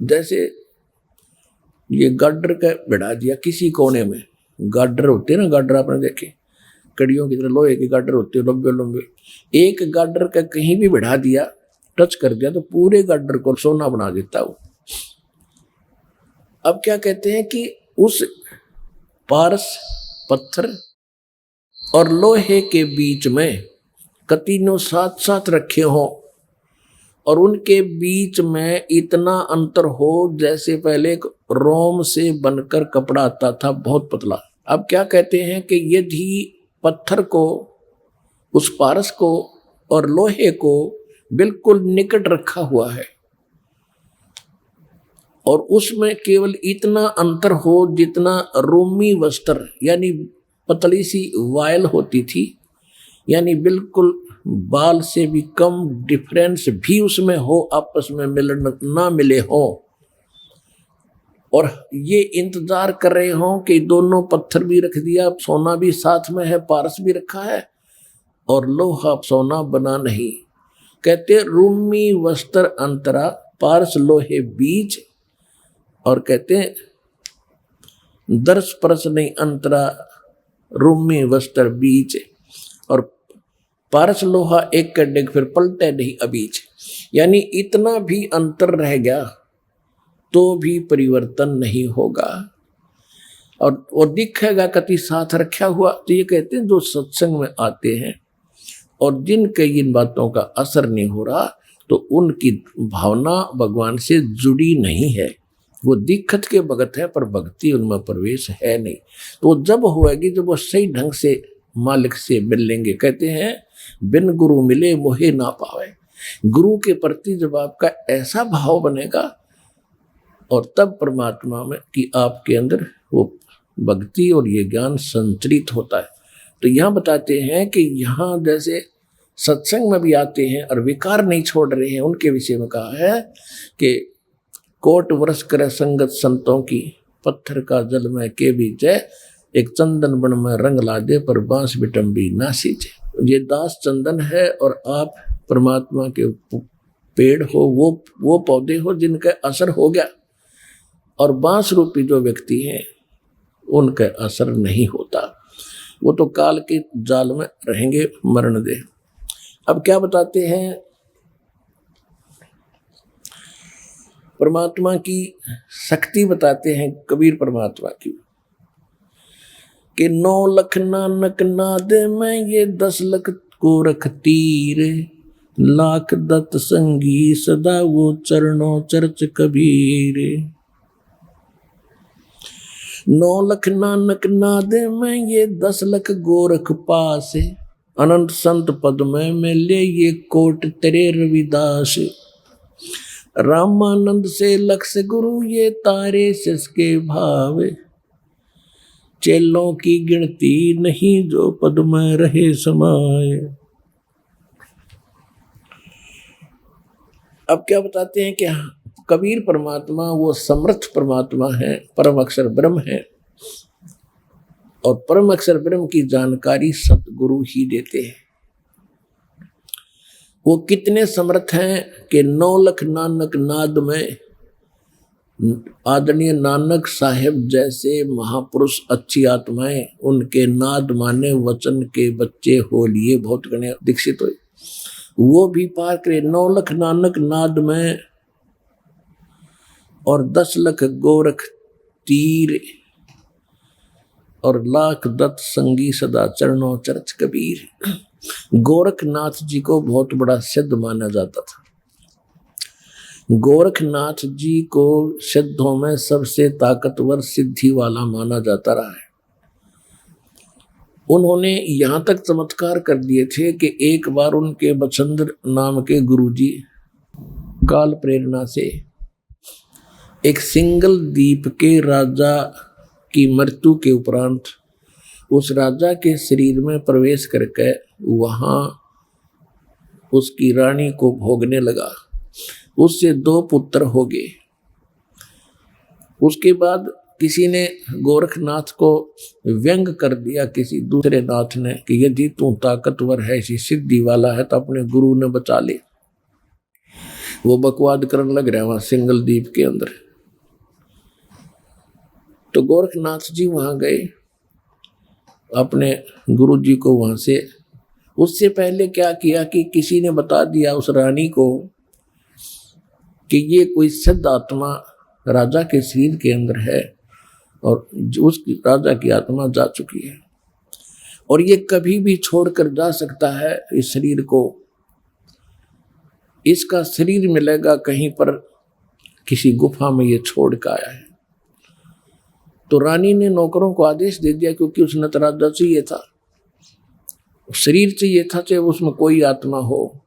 जैसे ये गाडर का बिठा दिया किसी कोने में, गाडर होते हैं ना, गाडर आपने देखे कड़ियों की तरह लोहे के गाडर होते हैं लंबे लंबे, एक गाडर का कहीं भी बिठा दिया, टच कर दिया तो पूरे गाडर को सोना बना देता वो। अब क्या कहते हैं कि उस पारस पत्थर और लोहे के बीच में कतीनों साथ साथ रखे हों और उनके बीच में इतना अंतर हो जैसे पहले एक रोम से बनकर कपड़ा आता था बहुत पतला। अब क्या कहते हैं कि यदि पत्थर को, उस पारस को और लोहे को बिल्कुल निकट रखा हुआ है और उसमें केवल इतना अंतर हो जितना रोमी वस्त्र यानी पतली सी वायल होती थी, यानी बिल्कुल बाल से भी कम डिफरेंस भी उसमें हो, आपस में मिलन ना मिले हो, और ये इंतजार कर रहे हो कि दोनों पत्थर भी रख दिया, सोना भी साथ में है, पारस भी रखा है और लोहा सोना बना नहीं। कहते रूमी वस्त्र अंतरा पारस लोहे बीच, और कहते दर्श परस नहीं अंतरा रूमी वस्त्र बीच, और पारस लोहा एक कर डेग फिर पलटे नहीं अबीच। यानी इतना भी अंतर रह गया तो भी परिवर्तन नहीं होगा और वो दिखेगा कति साथ रखा हुआ। तो ये कहते हैं जो सत्संग में आते हैं और जिनके इन बातों का असर नहीं हो रहा तो उनकी भावना भगवान से जुड़ी नहीं है, वो दिक्कत के भगत है पर भक्ति उनमें प्रवेश है नहीं। तो वो जब होएगी जब वो सही ढंग से मालिक से मिल लेंगे। कहते हैं बिन गुरु मिले मोहे ना पावे। गुरु के प्रति जब आपका ऐसा भाव बनेगा और तब परमात्मा में कि आपके अंदर वो भक्ति और ये ज्ञान संचरित होता है। तो यहाँ बताते हैं कि यहाँ जैसे सत्संग में भी आते हैं और विकार नहीं छोड़ रहे हैं, उनके विषय में कहा है कि कोट वर्ष करे संगत संतों की, पत्थर का जल में के बीच है, एक चंदन बन में रंग ला दे पर बांस बिटम्बी ना सींचे। ये दास चंदन है और आप परमात्मा के पेड़ हो, वो पौधे हो जिनका असर हो गया, और बांस रूपी जो व्यक्ति हैं उनका असर नहीं होता, वो तो काल के जाल में रहेंगे, मरण दे। अब क्या बताते हैं परमात्मा की शक्ति बताते हैं कबीर परमात्मा की कि 9 लख नानक नाद में ये 10 लख को रख तीर, लाख दत्त संगी सदा वो चरणों चर्च कबीर। 9 लख नानक नाद में ये 10 लख गोरख पास, अनंत संत पद में मिले ये कोट तेरे रविदास। रामानंद से लक्ष गुरु ये तारे सिसके भाव, चेलों की गिनती नहीं जो पद में रहे समाये। अब क्या बताते हैं कि कबीर परमात्मा वो समर्थ परमात्मा है, परम अक्षर ब्रह्म है, और परम अक्षर ब्रह्म की जानकारी सतगुरु ही देते हैं। वो कितने समर्थ हैं कि 9 लख नानक नाद में आदरणीय नानक साहेब जैसे महापुरुष, अच्छी आत्माएं, उनके नाद माने वचन के बच्चे हो लिए बहुत गणे दीक्षित हुए। वो भी पार करे 9 लाख नानक नाद में और 10 लाख गोरख तीर और लाख दत्त संगी सदा चरणों चर्च कबीर। गोरखनाथ जी को बहुत बड़ा सिद्ध माना जाता था। गोरखनाथ जी को सिद्धों में सबसे ताकतवर सिद्धि वाला माना जाता रहा है। उन्होंने यहाँ तक चमत्कार कर दिए थे कि एक बार उनके बचंद्र नाम के गुरुजी काल प्रेरणा से एक सिंगल द्वीप के राजा की मृत्यु के उपरांत उस राजा के शरीर में प्रवेश करके वहाँ उसकी रानी को भोगने लगा। उससे 2 पुत्र हो गए। उसके बाद किसी ने गोरखनाथ को व्यंग कर दिया, किसी दूसरे नाथ ने, कि यदि तू ताकतवर है, ऐसी सिद्धि वाला है तो अपने गुरु ने बचा ले। वो बकवाद करने लग रहा है वहां सिंगल द्वीप के अंदर। तो गोरखनाथ जी वहां गए अपने गुरु जी को वहां से। उससे पहले क्या किया कि किसी ने बता दिया उस रानी को कि ये कोई सिद्ध आत्मा राजा के शरीर के अंदर है और उस राजा की आत्मा जा चुकी है और ये कभी भी छोड़कर जा सकता है इस शरीर को। इसका शरीर मिलेगा कहीं पर किसी गुफा में ये छोड़ कर आया है। तो रानी ने नौकरों को आदेश दे दिया, क्योंकि उसने तो राजा चाहिए था, शरीर चाहिए था, चाहे उसमें कोई आत्मा हो।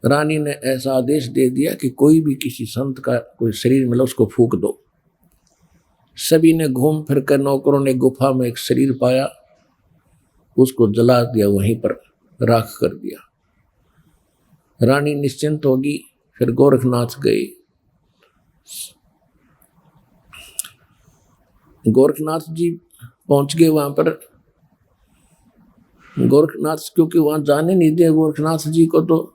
रानी ने ऐसा आदेश दे दिया कि कोई भी किसी संत का कोई शरीर मिला उसको फूंक दो। सभी ने घूम फिर कर, नौकरों ने गुफा में एक शरीर पाया, उसको जला दिया, वहीं पर राख कर दिया। रानी निश्चिंत होगी। फिर गोरखनाथ गए। गोरखनाथ जी पहुंच गए वहां पर। गोरखनाथ क्योंकि वहां जाने नहीं दिया गोरखनाथ जी को, तो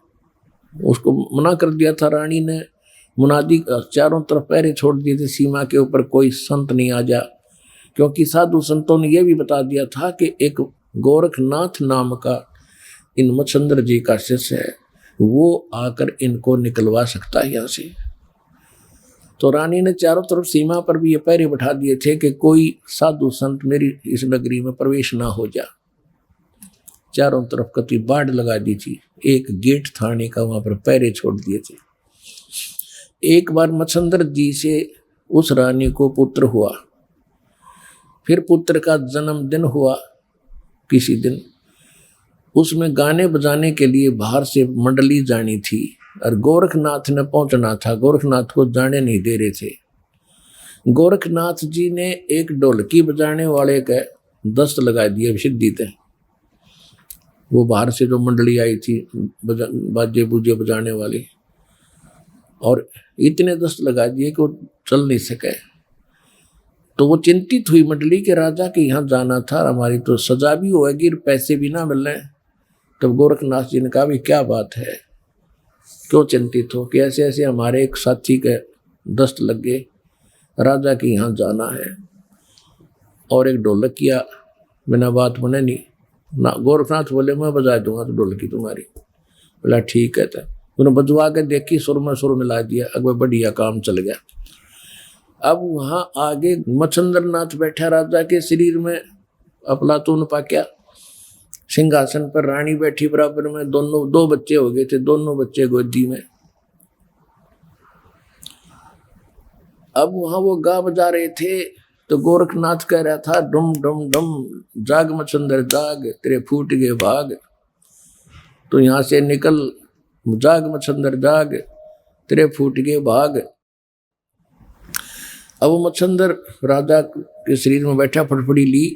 उसको मना कर दिया था रानी ने। मुनादी चारों तरफ पहरे छोड़ दिए थे सीमा के ऊपर, कोई संत नहीं आ जा, क्योंकि साधु संतों ने यह भी बता दिया था कि एक गोरखनाथ नाम का इन मच्छंद्र जी का शिष्य है, वो आकर इनको निकलवा सकता है यहाँ से। तो रानी ने चारों तरफ सीमा पर भी ये पहरे बैठा दिए थे कि कोई साधु संत मेरी इस नगरी में प्रवेश ना हो जा। चारों तरफ कति बाढ़ लगा दी थी, एक गेट थाने का वहां पर पहरे छोड़ दिए थे। एक बार मच्छंद्र जी से उस रानी को पुत्र हुआ। फिर पुत्र का जन्मदिन हुआ किसी दिन। उसमें गाने बजाने के लिए बाहर से मंडली जानी थी और गोरखनाथ ने पहुंचना था। गोरखनाथ को जाने नहीं दे रहे थे। गोरखनाथ जी ने एक ढोलकी बजाने वाले का दस्त लगा दिया सिद्धि थे। वो बाहर से जो मंडली आई थी बाजे बूजे बजाने वाली, और इतने दस्त लगा दिए कि वो चल नहीं सके। तो वो चिंतित हुई मंडली के राजा के यहाँ जाना था, हमारी तो सजा भी होगी, पैसे भी ना मिल रहे। तब गोरखनाथ जी ने कहा भी क्या बात है, क्यों चिंतित हो? कि ऐसे ऐसे हमारे एक साथी के दस्त लग गए, राजा के यहाँ जाना है और एक ढोलकिया बिना बात बने नहीं ना। गोरखनाथ बोले मैं बजा दूंगा तो ढोलकी तुम्हारी। बोला ठीक है। तो उन्होंने बजवा के देखी, सुर में सुर मिला दिया, अगवा बढ़िया काम चल गया। अब वहां आगे मच्छंद्र नाथ बैठा राजा के शरीर में, अफलातून पाक्या सिंहासन पर, रानी बैठी बराबर में, दोनों 2 बच्चे हो गए थे, दोनों बच्चे गोदी में। अब वहां वो गा बजा रहे थे तो गोरखनाथ कह रहा था डुम डुम डुम, जाग मच्छंद्र जाग, तेरे फूट गए भाग। तो यहां से निकल, जाग मच्छंद्र जाग, तेरे फूट गए भाग। अब वो मच्छंद्र राजा के शरीर में बैठा, फटफड़ी ली।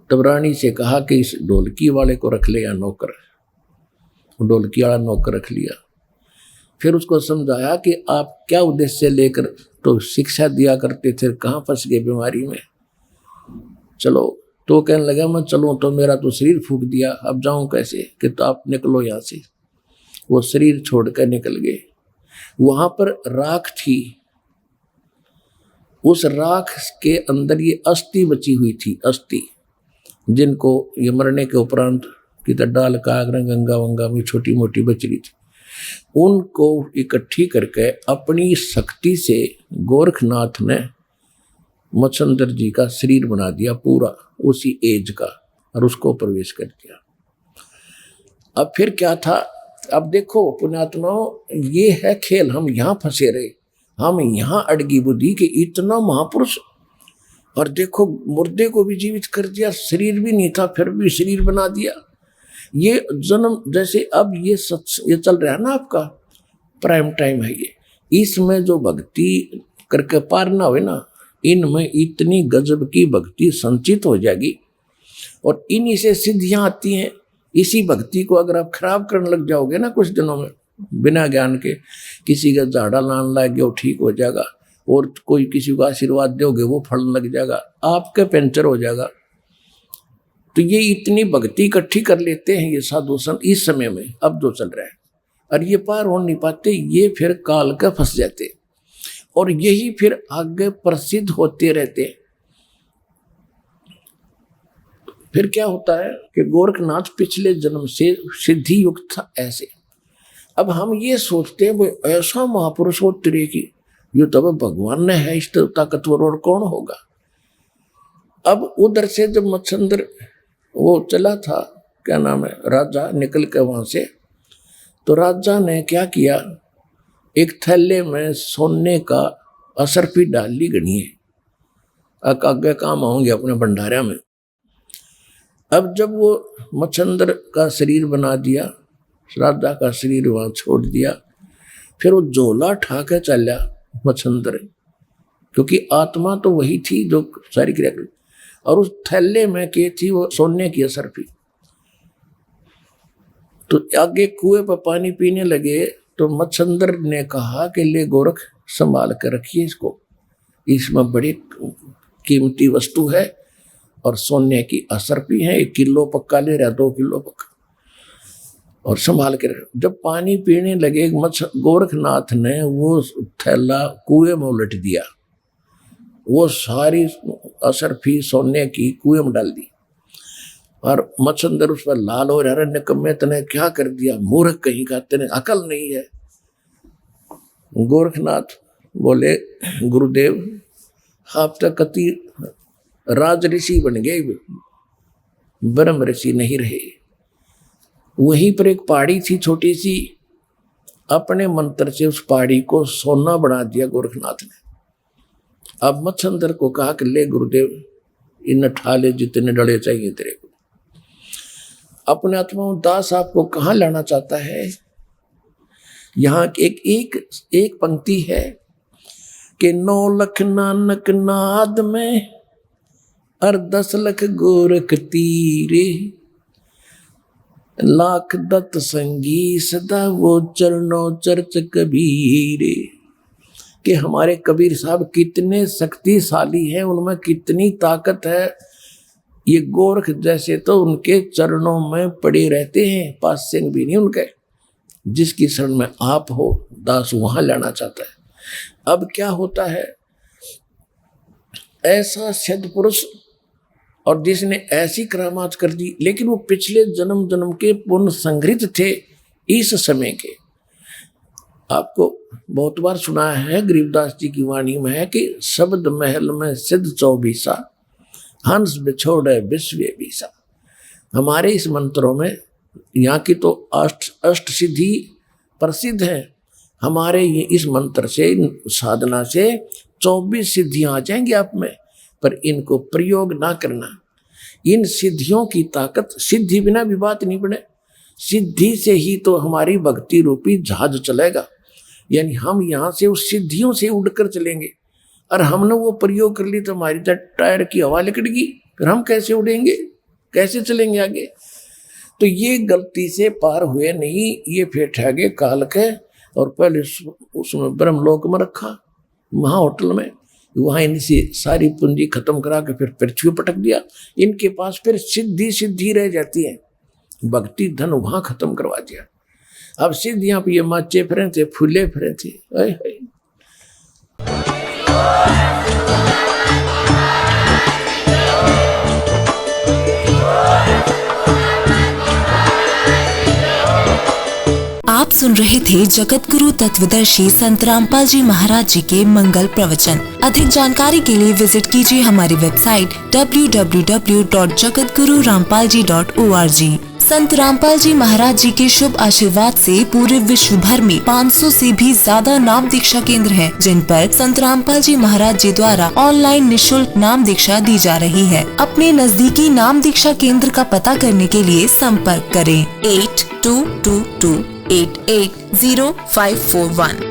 तब रानी से कहा कि इस ढोलकी वाले को रख ले या नौकर। ढोलकी वाला नौकर रख लिया। फिर उसको समझाया कि आप क्या उद्देश्य लेकर तो शिक्षा दिया करते थे, कहाँ फंस गए बीमारी में, चलो। तो कहने लगा मैं चलूँ तो मेरा तो शरीर फूंक दिया, अब जाऊँ कैसे? कि तो आप निकलो यहाँ से। वो शरीर छोड़कर निकल गए। वहाँ पर राख थी उस राख के अंदर ये अस्थि बची हुई थी, अस्थि, जिनको ये मरने के उपरांत किधर डाल कागरा गंगा वंगा में छोटी मोटी बच रही थी, उनको इकट्ठी करके अपनी शक्ति से गोरखनाथ ने मच्छंदर जी का शरीर बना दिया पूरा उसी एज का, और उसको प्रवेश कर दिया। अब फिर क्या था, अब देखो पुण्यात्माओं, ये है खेल, हम यहाँ फंसे रहे, हम यहाँ अड़गी बुद्धि के इतना महापुरुष, और देखो मुर्दे को भी जीवित कर दिया, शरीर भी नहीं था फिर भी शरीर बना दिया। ये जन्म जैसे अब ये चल रहा है ना, आपका प्राइम टाइम है ये, इसमें जो भक्ति करके पार ना हुए ना, इनमें इतनी गजब की भक्ति संचित हो जाएगी और इन्हीं से सिद्धियां आती हैं। इसी भक्ति को अगर आप खराब करने लग जाओगे ना कुछ दिनों में, बिना ज्ञान के किसी का झाड़ा लान लगे वो ठीक हो जाएगा, और कोई किसी को आशीर्वाद दोगे वो फल लग जाएगा, आपके पंचर हो जाएगा। तो ये इतनी भक्ति इकट्ठी कर लेते हैं ये साधु संत इस समय में, अब जो चल रहा है, और ये पार हो नहीं पाते, ये फिर काल का फंस जाते, और यही फिर आगे प्रसिद्ध होते रहते। फिर क्या होता है कि गोरखनाथ पिछले जन्म से सिद्धि युक्त था ऐसे। अब हम ये सोचते हैं वो ऐसा महापुरुष हो तेरे की, ये तो भगवान ने है, इस ताकतवर और कौन होगा। अब उधर से जब मच्छंदर वो चला था, क्या नाम है, राजा निकल के वहां से, तो राजा ने क्या किया, एक थैले में सोने का असरफी डाल ली गणिए, आगे काम आऊंगे अपने भंडारा में। अब जब वो मच्छंदर का शरीर बना दिया, राजा का शरीर वहां छोड़ दिया, फिर वो झोला ठा के चला मच्छंदर, क्योंकि आत्मा तो वही थी जो सारी क्रिया कर, और उस थैले में के थी वो सोने की असरफी। तो आगे कुएं पर पानी पीने लगे, तो मच्छंदर ने कहा कि ले गोरख संभाल कर रखिए इसको, इसमें बड़ी कीमती वस्तु है और सोने की असरफी है, 1 किलो पक्का ले रहा, 2 किलो पक्का, और संभाल के रख। जब पानी पीने लगे गोरखनाथ ने वो थैला कुएं में उलट दिया, वो सारी असरफी सोने की कुएं में डाल दी, और मच्छंदर उस पर लाल हो रहा, निकम्मे तने क्या कर दिया, मूर्ख कहीं का, तेने अकल नहीं है। गोरखनाथ बोले गुरुदेव आप तो कति राज ऋषि बन गए, ब्रह्म ऋषि नहीं रहे। वहीं पर एक पहाड़ी थी छोटी सी, अपने मंत्र से उस पहाड़ी को सोना बना दिया गोरखनाथ ने। अब मच्छंदर को कहा कि ले गुरुदेव इन ठाले जितने डले चाहिए तेरे को। अपने आत्मा दास आपको कहाँ लाना चाहता है, यहाँ एक पंक्ति है कि 9 लाख नानक नाद में और 10 लाख गोरख तीरे, लाख दत्त संगी सदा वो चरणों चर्च कबीरे। कि हमारे कबीर साहब कितने शक्तिशाली हैं, उनमें कितनी ताकत है। ये गोरख जैसे तो उनके चरणों में पड़े रहते हैं, पास सिंह भी नहीं उनके। जिसकी शरण में आप हो दास वहां लाना चाहता है। अब क्या होता है, ऐसा सिद्ध पुरुष और जिसने ऐसी करामात कर दी, लेकिन वो पिछले जन्म जन्म के पुण्य संग्रहित थे इस समय के। आपको बहुत बार सुना है, गरीबदास जी की वाणी में है कि शब्द महल में सिद्ध 24 हंस बिछोड़े विश्व बीसा। हमारे इस मंत्रों में यहाँ की तो अष्ट सिद्धि प्रसिद्ध है। हमारे ये इस मंत्र से, साधना से 24 सिद्धियां आ जाएंगी आप में, पर इनको प्रयोग ना करना। इन सिद्धियों की ताकत, सिद्धि बिना भी बात नहीं बने, सिद्धि से ही तो हमारी भक्ति रूपी जहाज चलेगा। यानी हम यहाँ से उस सिद्धियों से उड़कर चलेंगे, और हमने वो प्रयोग कर ली तो हमारी टायर की हवा निकलेगी, फिर हम कैसे उड़ेंगे, कैसे चलेंगे आगे। तो ये गलती से पार हुए नहीं, ये फिर ठगे काल के, और पहले उसमें ब्रह्मलोक में रखा, वहाँ होटल में, वहाँ इनसे सारी पूंजी खत्म करा के फिर पृथ्वी पटक दिया। इनके पास फिर सिद्धि रह जाती है, भक्ति धन वहाँ खत्म करवा दिया। अब सिद्धियां पे ये माचे फिरे थे, फूले फिरे थे। सुन रहे थे जगत गुरु तत्वदर्शी संत रामपाल जी महाराज जी के मंगल प्रवचन। अधिक जानकारी के लिए विजिट कीजिए हमारी वेबसाइट www.jagatgururampalji.org। संत रामपाल जी महाराज जी के शुभ आशीर्वाद से पूरे विश्व भर में 500 से भी ज्यादा नाम दीक्षा केंद्र हैं, जिन पर संत रामपाल जी महाराज जी द्वारा ऑनलाइन निशुल्क नाम दीक्षा दी जा रही है। अपने नजदीकी नाम दीक्षा केंद्र का पता करने के लिए संपर्क करें 8222880541।